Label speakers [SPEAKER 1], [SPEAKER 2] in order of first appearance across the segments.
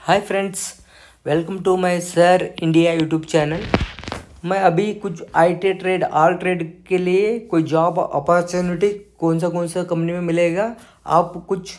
[SPEAKER 1] Hi friends, welcome to my sir India YouTube channel. मैं अभी कुछ IT ट्रेड ऑल ट्रेड के लिए कोई जॉब अपॉर्चुनिटी कौन सा कंपनी में मिलेगा, आप कुछ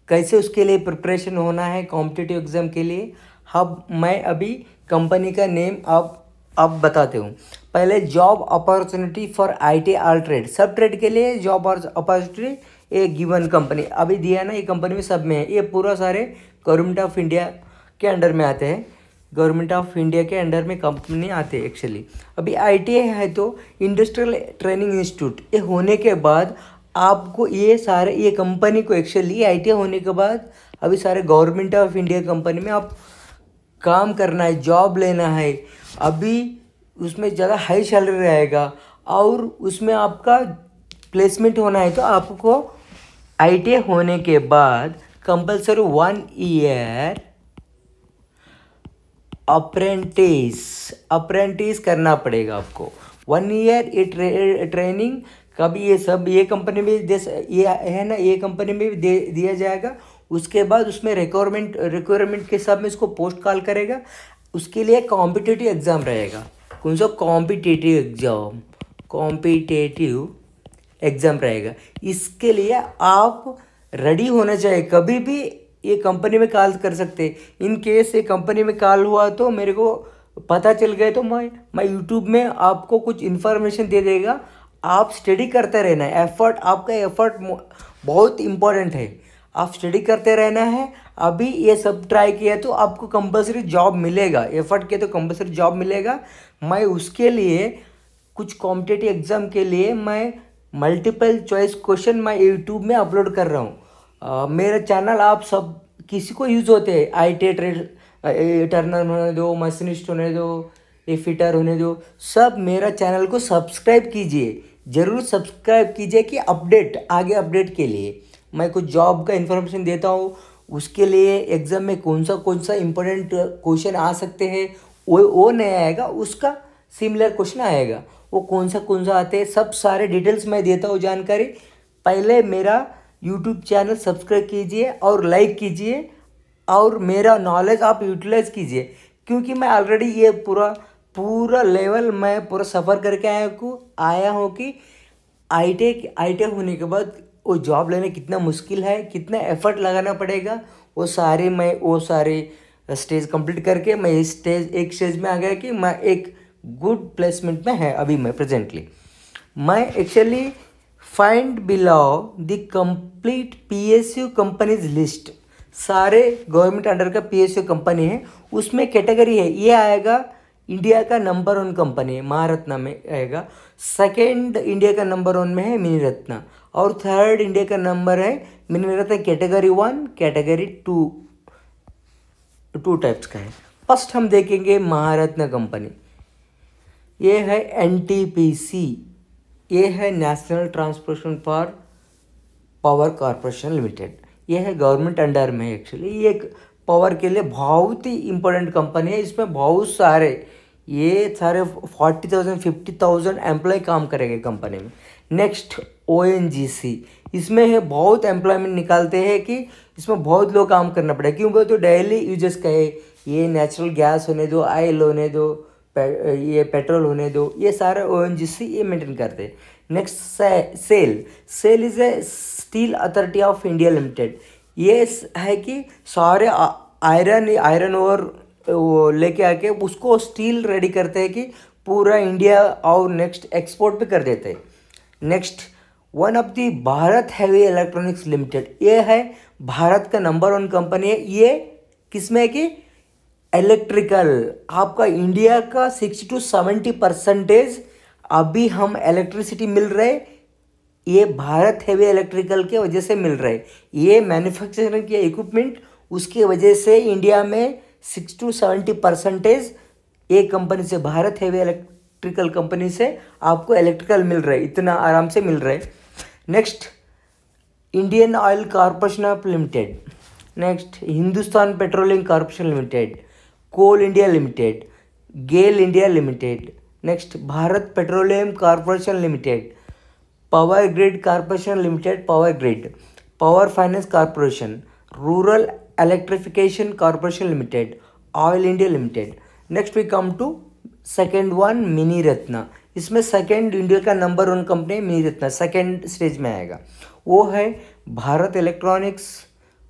[SPEAKER 1] कैसे उसके लिए प्रिपरेशन होना है कॉम्पिटिटिव एग्ज़ाम के लिए। अब मैं अभी कंपनी का नेम आप बताते हूँ। पहले job opportunity for IT all trade, सब ट्रेड के लिए जॉब अपॉर्चुनिटी ए गिवन कंपनी अभी दिया ना, ये कंपनी में सब में है। ये पूरा सारे गवर्नमेंट ऑफ इंडिया के अंडर में आते हैं, गवर्नमेंट ऑफ इंडिया के अंडर में कंपनी आते हैं एक्चुअली। अभी ITI है तो इंडस्ट्रियल ट्रेनिंग इंस्टीट्यूट, ये होने के बाद आपको ये कंपनी को एक्चुअली ITI होने के बाद अभी सारे गवर्नमेंट ऑफ इंडिया कंपनी में आप काम करना है, जॉब लेना है। अभी उसमें ज़्यादा हाई सैलरी रहेगा और उसमें आपका प्लेसमेंट होना है, तो आपको ITI होने के बाद कंपल्सरी 1 ईयर अप्रेंटिस करना पड़ेगा आपको। 1 ईयर ये ट्रेनिंग कभी ये कंपनी में ये है ना, ये कंपनी में भी दिया जाएगा। उसके बाद उसमें रिक्वायरमेंट के हिसाब में इसको पोस्ट कॉल करेगा। उसके लिए कॉम्पिटिटिव एग्ज़ाम रहेगा। कौन सा कॉम्पिटिटिव एग्ज़ाम रहेगा। इसके लिए आप रेडी होना चाहिए। कभी भी ये कंपनी में कॉल कर सकते। इन केस ये कंपनी में कॉल हुआ तो मेरे को पता चल गया तो मैं यूट्यूब में आपको कुछ इन्फॉर्मेशन दे देगा। आप स्टडी करते रहना है। आपका एफर्ट बहुत इम्पोर्टेंट है। आप स्टडी करते रहना है। अभी ये सब ट्राई किया तो आपको कंपल्सरी जॉब मिलेगा। एफर्ट किया तो कंपल्सरी जॉब मिलेगा। मैं उसके लिए कुछ कॉम्पिटिटिव एग्ज़ाम के लिए मैं मल्टीपल चॉइस क्वेश्चन मैं यूट्यूब में अपलोड कर रहा हूँ। मेरा चैनल आप सब किसी को यूज़ होते हैं। ITI ट्रेड टर्नर होने दो, मशीनिस्ट होने दो, ये फिटर होने दो, सब मेरा चैनल को सब्सक्राइब कीजिए। ज़रूर सब्सक्राइब कीजिए कि आगे अपडेट के लिए मैं कुछ जॉब का इन्फॉर्मेशन देता हूँ। उसके लिए एग्ज़ाम में कौन सा इम्पोर्टेंट क्वेश्चन आ सकते हैं, वो नहीं आएगा, उसका सिमिलर क्वेश्चन आएगा। वो कौन सा आते हैं, सब सारे डिटेल्स मैं देता हूँ जानकारी। पहले मेरा यूट्यूब चैनल सब्सक्राइब कीजिए और लाइक कीजिए और मेरा नॉलेज आप यूटिलाइज कीजिए, क्योंकि मैं ऑलरेडी ये पूरा लेवल मैं पूरा सफ़र करके आया हूँ कि ITI होने के बाद वो जॉब लेने कितना मुश्किल है, कितना एफर्ट लगाना पड़ेगा। वो सारे स्टेज कंप्लीट करके मैं एक स्टेज में आ गया कि मैं एक गुड प्लेसमेंट में है। अभी मैं प्रेजेंटली मैं actually find below the complete PSU companies list. सारे गवर्नमेंट अंडर का PSU कंपनी है, उसमें कैटेगरी है। ये आएगा इंडिया का नंबर 1 कंपनी है, महारत्ना में आएगा। सेकंड इंडिया का नंबर 1 में है मिनीरत्ना, और थर्ड इंडिया का नंबर है मिनीरत्ना कैटेगरी 1, कैटेगरी 2 टाइप्स का है। फर्स्ट हम देखेंगे महारत्ना कंपनी। ये है NTPC, ये है national transportation for power corporation limited. ये है गवर्नमेंट अंडर में एक्चुअली। ये एक पावर के लिए बहुत ही इम्पोर्टेंट कंपनी है। इसमें बहुत सारे 40,000 50,000 एम्प्लॉय काम करेंगे कंपनी में। नेक्स्ट ONGC, इसमें है बहुत एम्प्लॉयमेंट निकालते हैं कि इसमें बहुत लोग काम करना पड़ेगा। क्यों बोले तो डेली यूजेस का है। ये नेचुरल गैस होने दो, ऑयल होने दो, ये पेट्रोल होने दो, ये सारे ONGC ये मेंटेन करते हैं। Next SAIL is a Steel Authority of India Limited. ये है कि सारे आयरन और वो लेके आके उसको स्टील रेडी करते हैं कि पूरा इंडिया और नेक्स्ट एक्सपोर्ट भी कर देते हैं। Next one of the Bharat heavy electronics limited, ये है भारत का नंबर 1 कंपनी है। ये किसमें है कि इलेक्ट्रिकल, आपका इंडिया का 60 to 70% अभी हम इलेक्ट्रिसिटी मिल रहे, ये भारत हैवी इलेक्ट्रिकल के वजह से मिल रहे। ये मैन्युफैक्चरिंग के इक्विपमेंट उसके वजह से इंडिया में 60 to 70% ये कंपनी से, भारत हैवी इलेक्ट्रिकल कंपनी से आपको इलेक्ट्रिकल मिल रहा है, इतना आराम से मिल रहा है। Next Indian Oil Corporation of Limited, next Hindustan Petroleum Corporation Limited, Coal India Limited, GAIL India Limited, next Bharat Petroleum Corporation Limited, Power Grid Corporation Limited, Power Grid, Power Finance Corporation, Rural Electrification Corporation Limited, Oil India Limited. Next we come to second one mini Ratna. इसमें second India का number 1 company mini Ratna second stage में आएगा। वो है Bharat Electronics,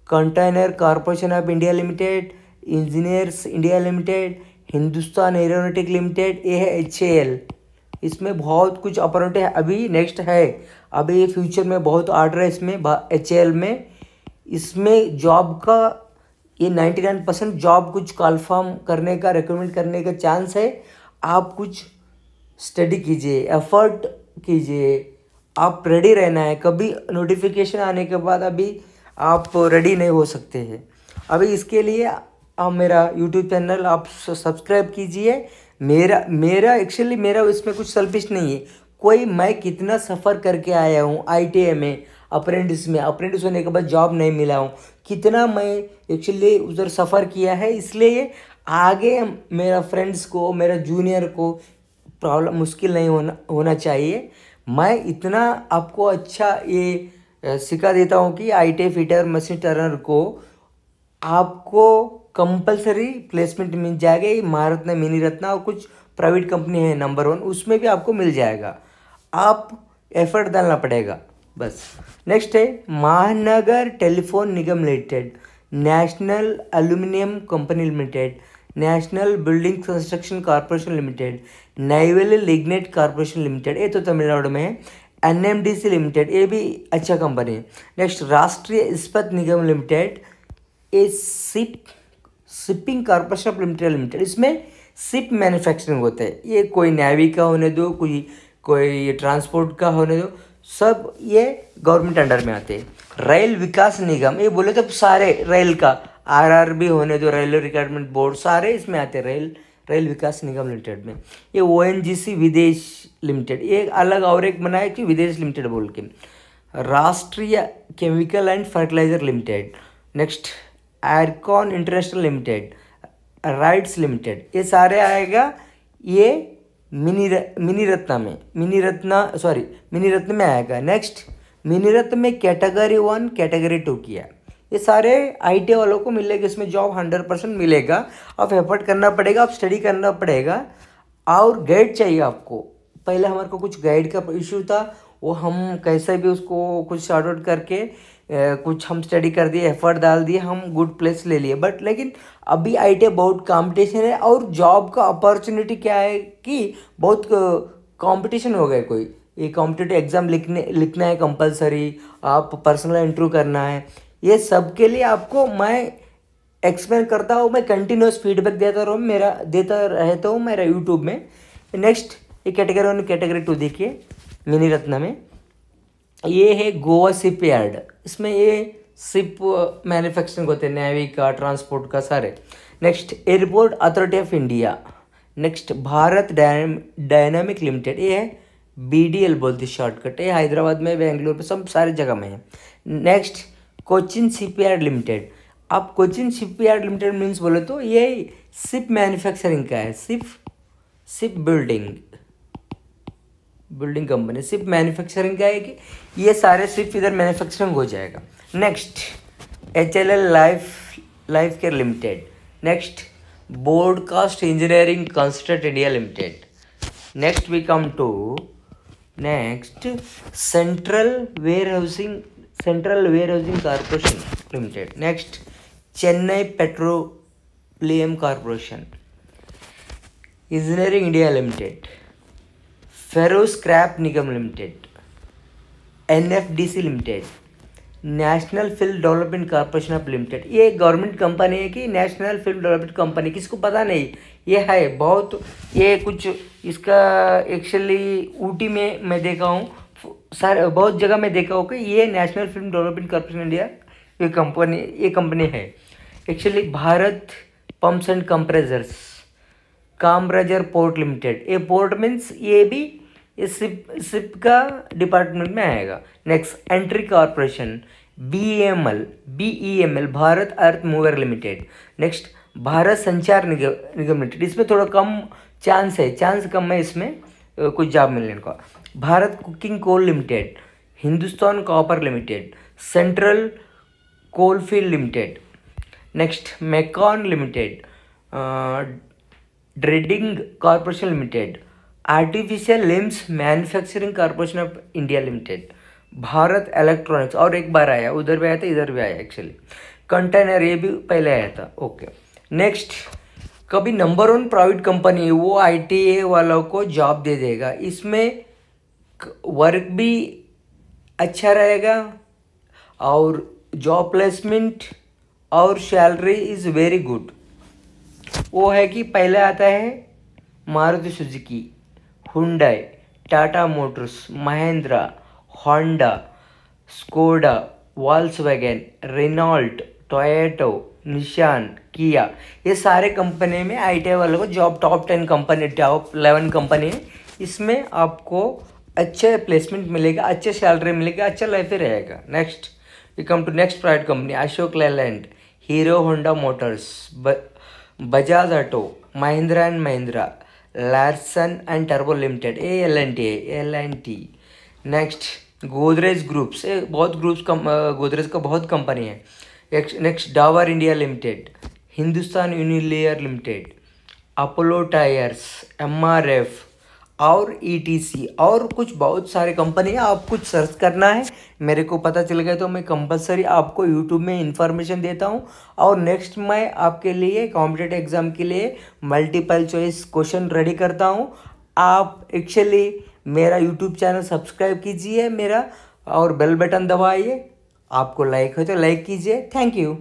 [SPEAKER 1] Container Corporation of India limited, engineers India Limited, Hindustan aeronautic limited, ये है HAL। इसमें बहुत कुछ अपॉर्चुनिटी है। अभी नेक्स्ट है, अभी फ्यूचर में बहुत ऑर्डर है इसमें HAL में। इसमें जॉब का ये 99% जॉब कुछ कन्फर्म करने का, रिक्रूटमेंट करने का चांस है। आप कुछ स्टडी कीजिए, एफर्ट कीजिए, आप रेडी रहना है। कभी नोटिफिकेशन आने के बाद अभी आप रेडी नहीं हो सकते हैं। अभी इसके लिए आप मेरा यूट्यूब चैनल आप सब्सक्राइब कीजिए। मेरा एक्चुअली मेरा इसमें कुछ सेल्फिश नहीं है। कोई मैं कितना सफ़र करके आया हूँ ITA में, अप्रेंटिस होने के बाद जॉब नहीं मिला हूँ, कितना मैं एक्चुअली उधर सफ़र किया है। इसलिए आगे मेरा फ्रेंड्स को, मेरा जूनियर को प्रॉब्लम मुश्किल नहीं होना चाहिए। मैं इतना आपको अच्छा ये सिखा देता हूँ कि ITA फिटर मशीन टर्नर को आपको कंपलसरी प्लेसमेंट मिल जाएगा। ये महारत्ना, मिनी रत्ना और कुछ प्राइवेट कंपनी है नंबर 1, उसमें भी आपको मिल जाएगा। आप एफर्ट डालना पड़ेगा बस। नेक्स्ट है Mahanagar telephone Nigam limited, national aluminium company limited, national building construction corporation limited, Neyveli lignite corporation limited, ये तो तमिलनाडु में है। NMDC लिमिटेड, ये भी अच्छा कंपनी है। नेक्स्ट राष्ट्रीय इस्पात निगम लिमिटेड, ये शिपिंग कॉर्पोरेशन ऑफ लिमिटेड। इसमें शिप मैन्युफैक्चरिंग होता है। ये कोई नेवी का होने दो, कोई ट्रांसपोर्ट का होने दो, सब ये गवर्नमेंट अंडर में आते हैं। रेल विकास निगम, ये बोले तो सारे रेल का, RRB होने दो, रेलवे रिक्रूटमेंट बोर्ड, सारे इसमें आते हैं रेल विकास निगम लिमिटेड में। ये ONGC विदेश लिमिटेड, ये अलग और एक बनाया कि विदेश लिमिटेड बोल के। Rashtriya Chemical and Fertilizer Limited, next Ircon International Limited, RITES Limited, ये सारे आएगा ये मिनी रत्न में आएगा। नेक्स्ट मिनी रत्न में कैटेगरी 1 कैटेगरी 2 किया। ये सारे IT वालों को मिलेगा, इसमें जॉब 100% मिलेगा। आप एफर्ट करना पड़ेगा, आप स्टडी करना पड़ेगा और गाइड चाहिए आपको। पहले हमारे को कुछ गाइड का इशू था, वो हम कैसे भी उसको कुछ शॉर्ट आउट करके कुछ हम स्टडी कर दिए, एफर्ट डाल दिए, हम गुड प्लेस ले लिए। बट लेकिन अभी IT बहुत कंपटीशन है और जॉब का अपॉर्चुनिटी क्या है कि बहुत कंपटीशन हो गया। कोई ये कॉम्पिटिटिव एग्ज़ाम लिखना है कंपलसरी, आप पर्सनल इंटरव्यू करना है। ये सब के लिए आपको मैं एक्सप्लेन करता हूँ, मैं कंटिन्यूस फीडबैक देता रहता हूँ मेरा यूट्यूब में। नेक्स्ट ये कैटेगरी 1 कैटेगरी 2 देखिए मिनी रत्ना में। ये है गोवा शिप यार्ड, इसमें ये शिप मैन्युफैक्चरिंग होते हैं, नेवी का, ट्रांसपोर्ट का, सारे। Next airport authority of India, next Bharat dynamic limited, ये है BDL बोलते शॉर्टकट, ये हैदराबाद में, बेंगलुरु में, सब सारे जगह में है। Next Cochin shipyard limited. आप कोचिन शिपयार्ड लिमिटेड मीन्स बोले तो ये शिप मैन्युफैक्चरिंग का है, ship building company, ship manufacturing का है कि ये सारे शिप इधर मैन्युफैक्चरिंग हो जाएगा। Next HLL Life Care Limited, next Broadcast Engineering Construct India Limited. Next we come to next Central Warehousing Corporation Limited. Next Chennai Petroleum Corporation, Engineering India Limited, Ferro Scrap Nigam Limited, NFDC Limited, National film development Corporation of Limited. ये government company है कि national film development company, किसको पता नहीं, ये है बहुत, ये कुछ इसका एक्चुअली ऊटी में मैं देखा हूँ, सारे बहुत जगह मैं देखा हूँ कि ये national film development corporation India ये कंपनी है। Actually Bharat pumps and compressors, Kamarajar port limited, ये पोर्ट मीन्स ये भी ये शिप का डिपार्टमेंट में आएगा। Next entry corporation, BEML Bharat earth mover limited. Next Bharat Sanchar Nigam limited, इसमें थोड़ा कम चांस कम है इसमें कुछ जॉब मिलने का। Bharat Cooking Coal Limited, Hindustan Copper Limited, Central Coalfield Limited. Next MECON Limited, Trading Corporation Limited, Artificial Limbs Manufacturing Corporation of India Limited, Bharat Electronics, और एक बार आया, उधर भी आया था इधर भी आया एक्चुअली, कंटेनर ये भी पहले आया था। ओके नेक्स्ट, कभी नंबर 1 प्राइवेट कंपनी वो ITA वालों को जॉब दे देगा, इसमें वर्क भी अच्छा रहेगा और जॉब प्लेसमेंट और सैलरी इज़ वेरी गुड। वो है कि पहले आता है Maruti Suzuki, Hyundai, Tata Motors, Mahindra, Honda, Skoda, Volkswagen, Renault, Toyota, Nissan, Kia, ये सारे कंपनी में ITA वालों को job, top 10 company, top 11 company है, इसमें आपको अच्छे प्लेसमेंट मिलेगा, अच्छे सैलरी मिलेगा, अच्छा लाइफ ही रहेगा। Next we come to next private company, Ashok Leyland, Hero Honda Motors, Bajaj Auto, Mahindra and Mahindra, Larsen and Turbo Limited, L&T। Next Godrej groups, बहुत ग्रुप्स गोदरेज का बहुत कंपनी है। Next Dabur India Limited, Hindustan Unilever Limited, Apollo Tyres, MRF और ETC, और कुछ बहुत सारे company है। आप कुछ सर्च करना है, मेरे को पता चल गया तो मैं कंपलसरी आपको यूट्यूब में इंफॉर्मेशन देता हूँ। और नेक्स्ट मैं आपके लिए कॉम्पिटेटिव एग्ज़ाम के लिए मल्टीपल चॉइस क्वेश्चन रेडी करता हूँ। आप एक्चुअली मेरा यूट्यूब चैनल सब्सक्राइब कीजिए मेरा, और बेल बटन दबाइए। आपको लाइक हो तो लाइक कीजिए। Thank you.